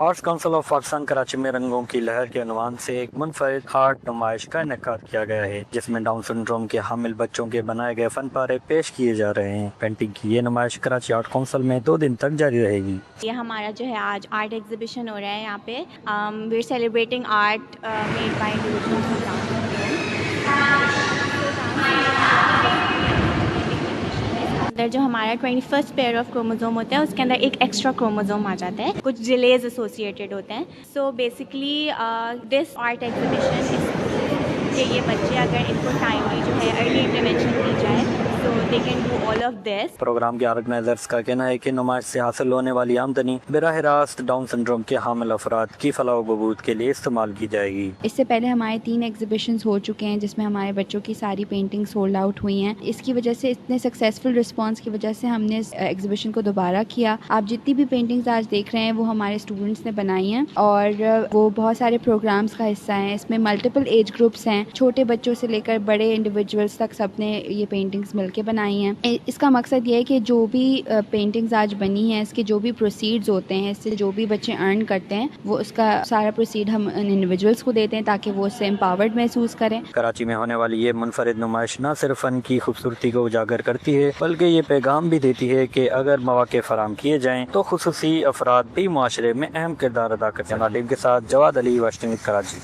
Arts council of Pakistan Karachi میں رنگوں کی لہر کے عنوان سے ایک منفرد آرٹ نمائش کا انعقاد کیا گیا ہے، جس میں ڈاؤن سنڈروم کے حامل بچوں کے بنائے گئے فن پارے پیش کیے جا رہے ہیں۔ پینٹنگ کی یہ نمائش کراچی آرٹ کونسل میں 2 دن تک جاری رہے گی۔ یہ ہمارا جو ہے آج آرٹ ایگزیبیشن ہو رہا ہے یہاں پہ۔ We are celebrating art made by individuals. اندر جو ہمارا 21st پیئر آف کروموزوم ہوتا ہے اس کے اندر ایک ایکسٹرا کروموزوم آ جاتا ہے، کچھ ڈیلیز ایسوسیٹیڈ ہوتے ہیں۔ So basically this art exhibition کہ یہ بچے اگر ان کو ٹائملی جو ہے ارلی انٹرونشن دی جائے تو they can do all of this. Programme کے آرگنائزرز کا کہنا ہے کہ نمائش سے حاصل ہونے والی آمدنی براہ راست ڈاؤن سنڈروم کے حامل افراد کی فلاح و بہبود کے لیے استعمال کی جائے گی۔ اس سے پہلے ہمارے 3 ایگزیبیشنز ہو چکے ہیں جس میں ہمارے بچوں کی ساری پینٹنگ سولڈ آؤٹ ہوئی ہیں۔ اس کی وجہ سے اتنے سکسیزفل رسپانس کی وجہ سے ہم نے اس ایگزیبیشن کو دوبارہ کیا۔ آپ جتنی بھی پینٹنگز آج دیکھ رہے ہیں وہ ہمارے اسٹوڈنٹس نے بنائی ہیں اور وہ بہت سارے پروگرامز کا حصہ ہیں۔ اس میں ملٹیپل ایج گروپس ہیں، چھوٹے بچوں سے لے کر بڑے انڈیویجولس تک سب نے یہ پینٹنگز مل کے بنائی ہیں۔ اس کا مقصد یہ ہے کہ جو بھی پینٹنگز آج بنی ہیں اس کے جو بھی پروسیڈز ہوتے ہیں، اس سے جو بھی بچے ارن کرتے ہیں وہ اس کا سارا پروسیڈ ہم انڈیویجولس کو دیتے ہیں تاکہ وہ اس سے امپاورڈ محسوس کریں۔ کراچی میں ہونے والی یہ منفرد نمائش نہ صرف فن کی خوبصورتی کو اجاگر کرتی ہے بلکہ یہ پیغام بھی دیتی ہے کہ اگر مواقع فراہم کیے جائیں تو خصوصی افراد بھی معاشرے میں اہم کردار ادا کرتے ہیں۔ ٹیم کے ساتھ جواد علی، واشنگٹن، کراچی۔